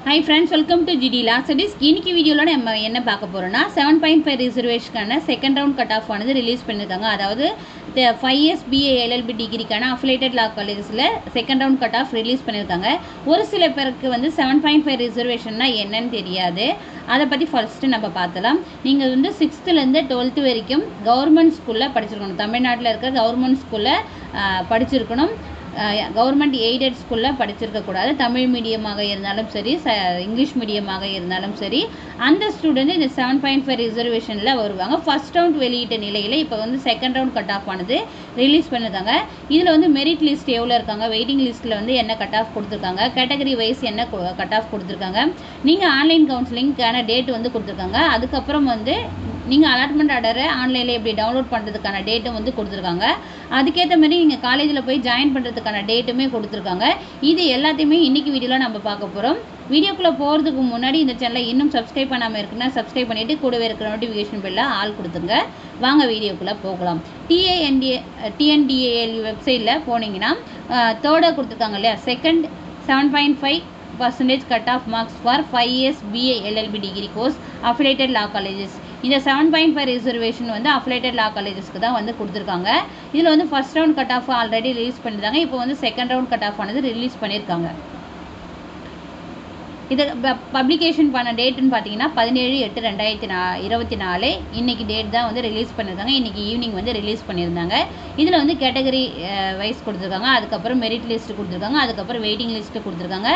Hi friends, welcome to GD Last Studies. இன்னைக்கு வீடியோல நம்ம என்ன பார்க்க போறோம்னா 7.5 ரிசர்வேஷனுக்கான செகண்ட் ரவுண்ட் கட் ஆஃப் ஆனது ரிலீஸ் பண்ணிருக்காங்க. அதாவது 5 இயர்ஸ் BA LLB டிகிரிக்கான அஃபிலியேட்டட் லா காலேஜஸ்ல second round cut off release பண்ணிருக்காங்க. ஒரு சில பேருக்கு வந்து 7.5 ரிசர்வேஷன்னா என்னன்னு தெரியாது. அதை பத்தி ஃபர்ஸ்ட் நம்ம பார்த்தலாம். நீங்க வந்து 6th ல இருந்து 12th வரைக்கும் கவர்மெண்ட் ஸ்கூல்ல படிச்சிருக்கணும். தமிழ்நாட்டில் இருக்கிற கவர்மெண்ட் ஸ்கூல்ல படிச்சிருக்கணும். கவர்மெண்ட் எய்டட் ஸ்கூலில் படிச்சிருக்கக்கூடாது. தமிழ் மீடியமாக இருந்தாலும் சரி, இங்கிலீஷ் மீடியமாக இருந்தாலும் சரி, அந்த ஸ்டூடெண்ட் இந்த 7.5 ரிசர்வேஷனில் வருவாங்க. ஃபர்ஸ்ட் ரவுண்ட் வெளியிட்ட நிலையில் இப்போ வந்து செகண்ட் ரவுண்ட் கட் ஆஃப் ஆனது ரிலீஸ் பண்ணிருக்காங்க. இதில் வந்து மெரிட் லிஸ்ட் எவ்வளோ இருக்காங்க, வெயிட்டிங் லிஸ்ட்டில் வந்து என்ன கட் ஆஃப் கொடுத்துருக்காங்க, கேட்டகரி வைஸ் என்ன கட் ஆஃப் கொடுத்துருக்காங்க, நீங்கள் ஆன்லைன் கவுன்சிலிங்கான டேட் வந்து கொடுத்துருக்காங்க. அதுக்கப்புறம் வந்து நீங்கள் அலாட்மெண்ட் ஆர்டரை ஆன்லைனில் எப்படி டவுன்லோட் பண்ணுறதுக்கான டேட்டும் வந்து கொடுத்துருக்காங்க. அதுக்கேற்ற மாதிரி நீங்கள் காலேஜில் போய் ஜாயின் பண்ணுறதுக்கான டேட்டுமே கொடுத்துருக்காங்க. இது எல்லாத்தையுமே இன்றைக்கி வீடியோவில் நம்ம பார்க்க போகிறோம். வீடியோக்குள்ளே போகிறதுக்கு முன்னாடி இந்த சேனலை இன்னும் சப்ஸ்கிரைப் பண்ணாமல் இருக்குன்னா சப்ஸ்கிரைப் பண்ணிவிட்டு கூடவே இருக்கிற நோட்டிஃபிகேஷன் பெல்ல ஆல் கொடுத்துங்க. வாங்க வீடியோக்குள்ளே போகலாம். TNDAL வெப்சைட்டில் போனீங்கன்னா தேர்டாக கொடுத்துருக்காங்க இல்லையா, second 7.5% cut off marks for 5 years BA LLB degree course affiliated law colleges. இந்த 7.5 ரிசர்வேஷன் வந்து அஃபிலியேட்டட் லா காலேஜஸ்க்கு தான் வந்து கொடுத்துருக்காங்க. இதில் வந்து first round cut of already release பண்ணியிருந்தாங்க. இப்போ வந்து செகண்ட் ரவுண்ட் கட் ஆஃப் ஆனது ரிலீஸ் பண்ணியிருக்காங்க. இது பப்ளிகேஷன் பண்ண டேட்டுன்னு பார்த்தீங்கன்னா 17/8/2024 இன்னைக்கு டேட் தான் வந்து ரிலீஸ் பண்ணியிருக்காங்க. இன்றைக்கி ஈவினிங் வந்து ரிலீஸ் பண்ணியிருந்தாங்க. இதில் வந்து கேட்டகரி வைஸ் கொடுத்துருக்காங்க, அதுக்கப்புறம் மெரிட் லிஸ்ட் கொடுத்துருக்காங்க, அதுக்கப்புறம் வெயிட்டிங் லிஸ்ட்டு கொடுத்துருக்காங்க,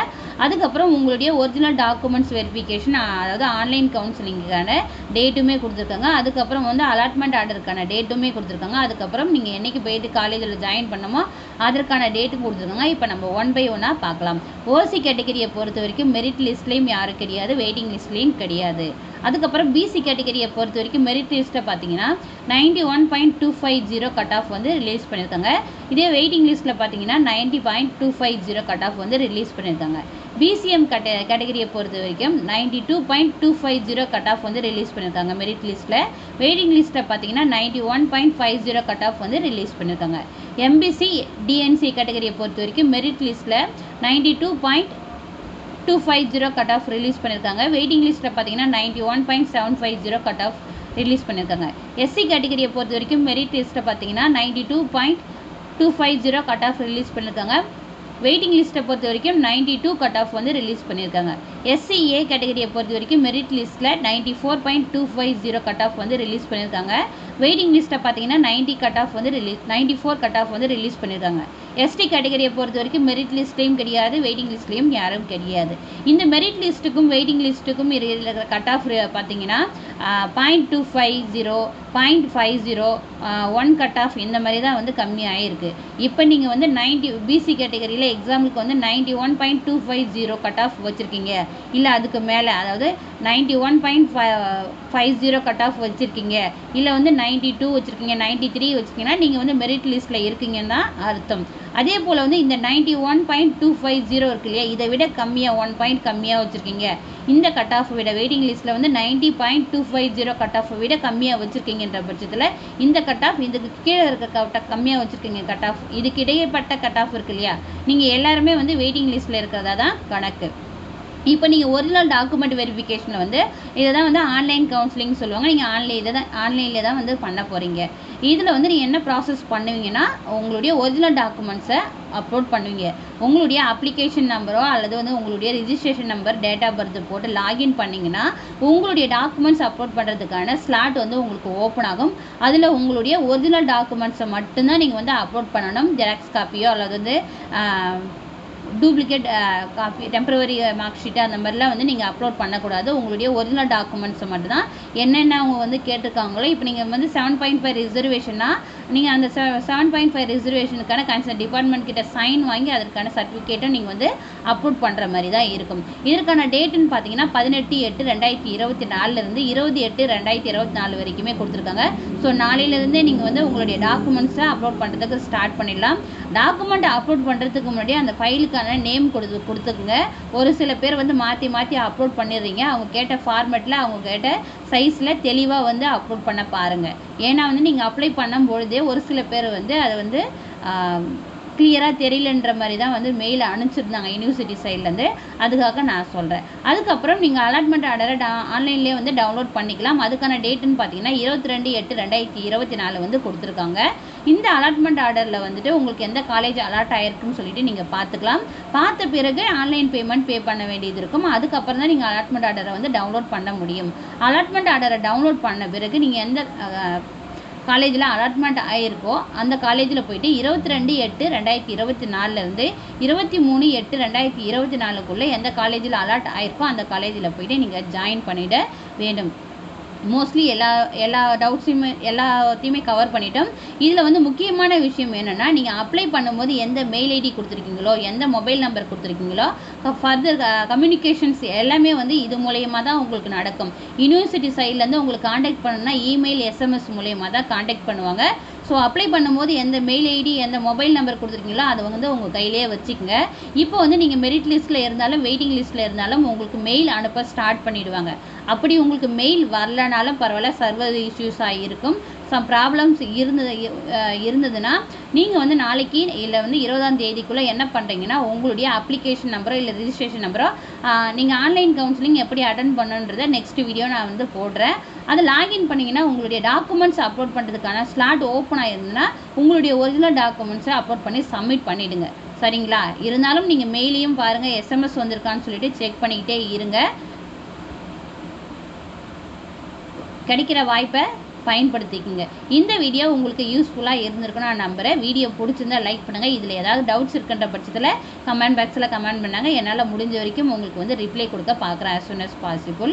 அதுக்கப்புறம் உங்களுடைய ஒரிஜினல் டாக்குமெண்ட்ஸ் வெரிஃபிகேஷன், அதாவது ஆன்லைன் கவுன்சிலிங்கான டேட்டுமே கொடுத்துருக்காங்க, அதுக்கப்புறம் வந்து அலாட்மெண்ட் ஆர்டருக்கான டேட்டுமே கொடுத்துருக்காங்க, அதுக்கப்புறம் நீங்கள் என்றைக்கு போயிட்டு காலேஜில் ஜாயின் பண்ணமோ அதற்கான டேட்டும் கொடுத்துருக்காங்க. இப்போ நம்ம 1 by 1 பார்க்கலாம். ஓசி கேட்டகரியை பொறுத்த வரைக்கும் மெரிட் லிஸ்ட்லேயும் யாரும் கிடையாது, வெயிட்டிங் லிஸ்ட்லேயும் கிடையாது. அதுக்கப்புறம் பிசி கேட்டகரியை பொறுத்த வரைக்கும் மெரிட் லிஸ்ட்டை பார்த்தீங்கன்னா 91.250 கட் ஆஃப் வந்து ரிலீஸ் பண்ணியிருக்காங்க. இதே வெயிட்டிங் லிஸ்ட்டில் பார்த்தீங்கன்னா 90.250 கட் ஆஃப் வந்து ரிலீஸ் பண்ணியிருக்காங்க. பிசிஎம் கேட்டகரியை பொறுத்த வரைக்கும் 92.250 கட் ஆஃப் வந்து ரிலீஸ் பண்ணியிருக்காங்க மெரிட் லிஸ்ட்டில். வெயிட்டிங் லிஸ்ட்டில் பார்த்தீங்கன்னா 91.50 கட் ஆஃப் வந்து ரிலீஸ் பண்ணியிருக்காங்க. எம்பிசி டிஎன்சி கேட்டகரியை பொறுத்த வரைக்கும் மெரிட் லிஸ்ட்டில் 92.250 கட் ஆஃப் ரிலீஸ் பண்ணியிருக்காங்க. வெயிட்டிங் லிஸ்ட்டில் பார்த்தீங்கன்னா 91.750 கட் ஆஃப் ரிலீஸ் பண்ணியிருக்காங்க. எஸ்சி கேட்டகரியை பொறுத்த வரைக்கும் மெரிட் லிஸ்ட்டில் பார்த்தீங்கன்னா 92.250 கட் ஆஃப் ரிலீஸ் பண்ணியிருக்காங்க. வெயிட்டிங் லிஸ்ட்டை பொறுத்த வரைக்கும் 92 கட் ஆஃப் வந்து ரிலீஸ் பண்ணியிருக்காங்க. SCA கேட்டகரியை பொறுத்த வரைக்கும் மெரிட் லிஸ்ட்டில் 94.250 கட் ஆஃப் வந்து ரிலீஸ் பண்ணியிருக்காங்க. வெயிட்டிங் லிஸ்ட்டை பார்த்தீங்கன்னா 94 கட் ஆஃப் வந்து ரிலீஸ் பண்ணியிருக்காங்க. எஸ்டி கேட்டகரியை பொறுத்த வரைக்கும் மெரிட் லிஸ்ட்லேயும் கிடையாது, வெயிட்டிங் லிஸ்ட்லேயும் யாரும் கிடையாது. இந்த மெரிட் லிஸ்ட்டுக்கும் வெயிட்டிங் லிஸ்ட்டுக்கும் இருக்கிற கட் ஆஃப் பார்த்தீங்கன்னா 0.250, 0.50, 1 கட் ஆஃப் இந்த மாதிரி தான் வந்து கம்மியாக இருக்குது. இப்போ நீங்கள் வந்து 90 பிசி கேட்டகரியில் எக்ஸாம்பிளுக்கு வந்து 91.250 கட் ஆஃப் வச்சுருக்கீங்க, இல்லை அதுக்கு மேலே, அதாவது 91.50 கட் ஆஃப் வச்சுருக்கீங்க, இல்லை வந்து 92 வச்சுருக்கீங்க, 93 வச்சுருக்கீங்கன்னா நீங்கள் வந்து மெரிட் லிஸ்ட்டில் இருக்கீங்கன்னு தான் அர்த்தம். அதே போல் வந்து இந்த 91.250 இருக்கு இல்லையா, இதை விட கம்மியாக 1 பாயிண்ட் கம்மியாக வச்சுருக்கீங்க, இந்த கட் ஆஃப் விட வெயிட்டிங் லிஸ்ட்டில் வந்து 90.250 கட் ஆஃப் விட கம்மியாக வச்சுருக்கீங்கன்ற பட்சத்தில் இந்த கட் ஆஃப் இதுக்கு கீழே இருக்க கம்மியாக வச்சுருக்கீங்க கட் ஆஃப், இதுக்கு இடையேப்பட்ட கட் ஆஃப் இருக்கு இல்லையா, நீங்கள் எல்லாருமே வந்து வெயிட்டிங் லிஸ்ட்டில் இருக்கிறதா தான் கணக்கு. இப்போ நீங்கள் ஒரிஜினல் டாக்குமெண்ட் வெரிஃபிகேஷனில் வந்து இதை தான் வந்து ஆன்லைன் கவுன்சிலிங் சொல்லுவாங்க. நீங்கள் ஆன்லைனில் தான் வந்து பண்ண போகிறீங்க. இதில் வந்து நீங்கள் என்ன ப்ராசஸ் பண்ணுவீங்கன்னா, உங்களுடைய ஒரிஜினல் டாக்குமெண்ட்ஸை அப்லோட் பண்ணுவீங்க. உங்களுடைய அப்ளிகேஷன் நம்பரோ அல்லது வந்து உங்களுடைய registration number, date of birth போட்டு லாகின் பண்ணிங்கன்னா உங்களுடைய டாக்குமெண்ட்ஸ் அப்லோட் பண்ணுறதுக்கான ஸ்லாட் வந்து உங்களுக்கு ஓப்பன் ஆகும். அதில் உங்களுடைய ஒரிஜினல் டாக்குமெண்ட்ஸை மட்டும்தான் நீங்கள் வந்து அப்லோட் பண்ணணும். ஜெராக்ஸ் காப்பியோ அல்லது வந்து duplicate copy, temporary mark sheet அந்த மாதிரிலாம் வந்து நீங்கள் அப்லோட் பண்ணக்கூடாது. உங்களுடைய ஒரிஜினல் டாக்குமெண்ட்ஸை மட்டும் தான் என்னென்ன அவங்க வந்து கேட்டிருக்காங்களோ. இப்போ நீங்கள் வந்து 7.5 ரிசர்வேஷன்னா நீங்கள் அந்த 7.5 ரிசர்வேஷனுக்கான கன்சர்ன் டிபார்ட்மெண்ட் கிட்ட சைன் வாங்கி அதற்கான சர்டிஃபிகேட்டை நீங்கள் வந்து அப்லோட் பண்ணுற மாதிரி தான் இருக்கும். இதற்கான டேட்டுன்னு பார்த்தீங்கன்னா 18/8/2024 20/8/2024 வரைக்குமே கொடுத்துருக்காங்க. ஸோ நாளையிலேருந்தே நீங்கள் வந்து உங்களுடைய டாக்குமெண்ட்ஸை அப்லோட் பண்ணுறதுக்கு ஸ்டார்ட் பண்ணிடலாம். டாக்குமெண்ட் அப்லோட் பண்ணுறதுக்கு முன்னாடி அந்த ஃபைலுக்கான நேம் கொடுத்துக்குங்க. ஒரு சில பேர் வந்து மாற்றி அப்லோட் பண்ணிடுறீங்க. அவங்க கேட்ட ஃபார்மேட்டில், அவங்க கேட்ட சைஸில் தெளிவாக வந்து அப்லோட் பண்ண பாருங்கள். ஏன்னா வந்து நீங்கள் அப்ளை பண்ணும்பொழுதே ஒரு சில பேர் வந்து அதை வந்து கிளியராக தெரியலன்ற மாதிரி தான் வந்து மெயில் அனுப்பிச்சிருந்தாங்க யூனிவர்சிட்டி சைட்லேருந்து. அதுக்காக நான் சொல்கிறேன். அதுக்கப்புறம் நீங்கள் அலாட்மெண்ட் ஆர்டரை ஆன்லைன்லேயே வந்து டவுன்லோட் பண்ணிக்கலாம். அதுக்கான டேட்டுன்னு பார்த்தீங்கன்னா 22/8/2024 வந்து கொடுத்துருக்காங்க. இந்த அலாட்மெண்ட் ஆர்டரில் வந்துட்டு உங்களுக்கு எந்த காலேஜ் அலாட் ஆயிருக்குன்னு சொல்லிட்டு நீங்கள் பார்த்துக்கலாம். பார்த்த பிறகு ஆன்லைன் பேமெண்ட் பே பண்ண வேண்டியது இருக்கும். அதுக்கப்புறம் தான் நீங்கள் அலாட்மெண்ட் ஆர்டரை வந்து டவுன்லோட் பண்ண முடியும். அலாட்மெண்ட் ஆர்டரை டவுன்லோட் பண்ண பிறகு நீங்கள் எந்த காலேஜில் அலாட்மெண்ட் ஆகிருக்கோ அந்த காலேஜில் போயிட்டு 22/8/2024 23/8/2024 எந்த காலேஜில் அலாட் ஆகிருக்கோ அந்த காலேஜில் போயிட்டு நீங்கள் ஜாயின் பண்ணிட வேண்டும். மோஸ்ட்லி எல்லா டவுட்ஸையுமே எல்லாத்தையுமே கவர் பண்ணிட்டோம். இதில் வந்து முக்கியமான விஷயம் என்னென்னா, நீங்கள் அப்ளை பண்ணும்போது எந்த மெயில் ஐடி கொடுத்துருக்கீங்களோ, எந்த மொபைல் நம்பர் கொடுத்துருக்கீங்களோ, ஃபர்தர் கம்யூனிகேஷன்ஸ் எல்லாமே வந்து இது மூலயமா தான் உங்களுக்கு நடக்கும். யூனிவர்சிட்டி சைட்லேருந்து உங்களுக்கு காண்டாக்ட் பண்ணணும்னா இமெயில் எஸ்எம்எஸ் மூலயமா தான் காண்டாக்ட் பண்ணுவாங்க. ஸோ அப்ளை பண்ணும்போது எந்த மெயில் ஐடி எந்த மொபைல் நம்பர் கொடுத்துருக்கீங்களோ அதை வந்து உங்கள் கையிலேயே வச்சுக்கோங்க. இப்போ வந்து நீங்கள் மெரிட் லிஸ்ட்டில் இருந்தாலும் வெயிட்டிங் லிஸ்ட்டில் இருந்தாலும் உங்களுக்கு மெயில் அனுப்ப ஸ்டார்ட் பண்ணிவிடுவாங்க. அப்படி உங்களுக்கு மெயில் வரலனாலும் பரவாயில்ல, சர்வர் இஷ்யூஸாக இருக்கும், சம் ப்ராப்ளம்ஸ் இருந்ததுன்னா நீங்கள் வந்து நாளைக்கு இல்லை வந்து 20ஆம் தேதிக்குள்ளே என்ன பண்ணுறீங்கன்னா, உங்களுடைய அப்ளிகேஷன் நம்பரோ இல்லை ரிஜிஸ்ட்ரேஷன் நம்பரோ நீங்கள் ஆன்லைன் கவுன்சிலிங் எப்படி அட்டன் பண்ணுன்றதை நெக்ஸ்ட் வீடியோ நான் வந்து போடுறேன். அதை லாகின் பண்ணிங்கன்னா உங்களுடைய டாக்குமெண்ட்ஸ் அப்லோட் பண்ணுறதுக்கான ஸ்லாட் ஓப்பன் ஆகிருந்ததுன்னா உங்களுடைய ஒரிஜினல் டாக்குமெண்ட்ஸை அப்லோட் பண்ணி சப்மிட் பண்ணிவிடுங்க. சரிங்களா? இருந்தாலும் நீங்கள் மெயிலையும் பாருங்கள், எஸ்எம்எஸ் வந்திருக்கான்னு சொல்லிட்டு செக் பண்ணிக்கிட்டே இருங்க. கிடைக்கிற வாய்ப்பை பயன்படுத்திக்கோங்க. இந்த வீடியோ உங்களுக்கு யூஸ்ஃபுல்லாக இருந்திருக்குன்னு நான் நம்புகிறேன். வீடியோ பிடிச்சிருந்தா லைக் பண்ணுங்கள். இதில் ஏதாவது டவுட்ஸ் இருக்கின்ற பட்சத்தில் கமெண்ட் பாக்ஸில் கமெண்ட் பண்ணாங்க. என்னால் முடிஞ்ச வரைக்கும் உங்களுக்கு வந்து ரிப்ளை கொடுக்க பார்க்குறேன் as soon as possible.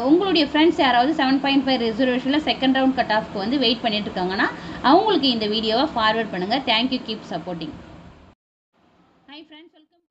உங்களுடைய ஃப்ரெண்ட்ஸ் யாராவது 7.5 ரிசர்வேஷனில் செகண்ட் ரவுண்ட் கட் ஆஃப்க்கு வந்து வெயிட் பண்ணிட்டு இருக்காங்கன்னா அவங்களுக்கு இந்த வீடியோவை ஃபார்வர்ட் பண்ணுங்கள். Thank you, keep supporting. Hi friends.